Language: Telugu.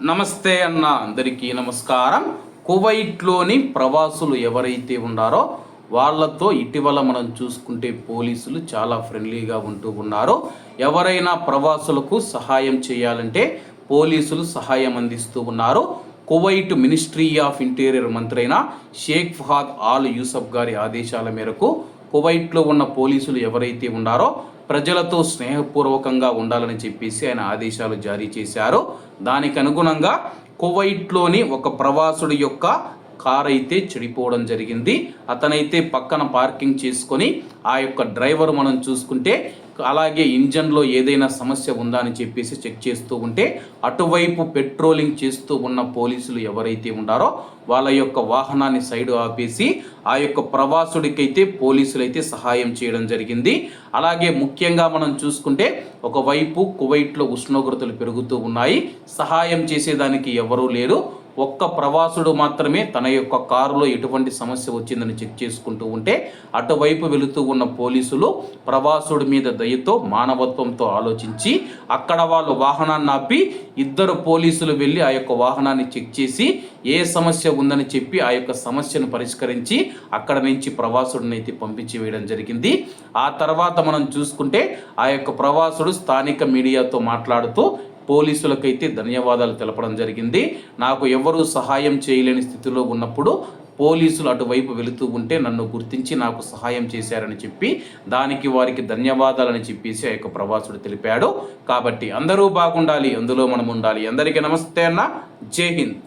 నమస్తే అన్న, అందరికీ నమస్కారం. కువైట్లోని ప్రవాసులు ఎవరైతే ఉన్నారో వాళ్ళతో ఇటీవల మనం చూసుకుంటే పోలీసులు చాలా ఫ్రెండ్లీగా ఉంటూ ఉన్నారు. ఎవరైనా ప్రవాసులకు సహాయం చేయాలంటే పోలీసులు సహాయం అందిస్తూ ఉన్నారు. కువైట్ మినిస్ట్రీ ఆఫ్ ఇంటీరియర్ మంత్రి అయిన షేక్ ఫహాద్ ఆల్ యూసఫ్ గారి ఆదేశాల మేరకు కువైట్లో ఉన్న పోలీసులు ఎవరైతే ఉన్నారో ప్రజలతో స్నేహపూర్వకంగా ఉండాలని చెప్పేసి ఆయన ఆదేశాలు జారీ చేశారు. దానికి అనుగుణంగా కువైట్లోని ఒక ప్రవాసుడి యొక్క కార్ అయితే చెడిపోవడం జరిగింది. అతనైతే పక్కన పార్కింగ్ చేసుకొని ఆ యొక్క డ్రైవర్ మనం చూసుకుంటే అలాగే ఇంజన్లో ఏదైనా సమస్య ఉందా అని చెప్పేసి చెక్ చేస్తూ ఉంటే అటువైపు పెట్రోలింగ్ చేస్తూ ఉన్న పోలీసులు ఎవరైతే ఉన్నారో వాళ్ళ యొక్క వాహనాన్ని సైడ్ ఆపేసి ఆ యొక్క ప్రవాసుడికైతే పోలీసులు అయితే సహాయం చేయడం జరిగింది. అలాగే ముఖ్యంగా మనం చూసుకుంటే ఒకవైపు కువైట్లో ఉష్ణోగ్రతలు పెరుగుతూ ఉన్నాయి, సహాయం చేసేదానికి ఎవరూ లేరు. ఒక్క ప్రవాసుడు మాత్రమే తన యొక్క కారులో ఎటువంటి సమస్య వచ్చిందని చెక్ చేసుకుంటూ ఉంటే అటువైపు వెళుతూ ఉన్న పోలీసులు ప్రవాసుడి మీద దయతో మానవత్వంతో ఆలోచించి అక్కడ వాళ్ళు వాహనాన్ని ఆపి ఇద్దరు పోలీసులు వెళ్ళి ఆ యొక్క వాహనాన్ని చెక్ చేసి ఏ సమస్య ఉందని చెప్పి ఆ యొక్క సమస్యను పరిష్కరించి అక్కడ నుంచి ప్రవాసుడిని అయితే పంపించి వేయడం జరిగింది. ఆ తర్వాత మనం చూసుకుంటే ఆ యొక్క ప్రవాసుడు స్థానిక మీడియాతో మాట్లాడుతూ పోలీసులకైతే ధన్యవాదాలు తెలపడం జరిగింది. నాకు ఎవరూ సహాయం చేయలేని స్థితిలో ఉన్నప్పుడు పోలీసులు అటువైపు వెళుతూ ఉంటే నన్ను గుర్తించి నాకు సహాయం చేశారని చెప్పి దానికి వారికి ధన్యవాదాలని చెప్పేసి ఆ యొక్క ప్రవాసుడు తెలిపాడు. కాబట్టి అందరూ బాగుండాలి, అందులో మనం ఉండాలి. అందరికీ నమస్తే అన్న, జై హింద్.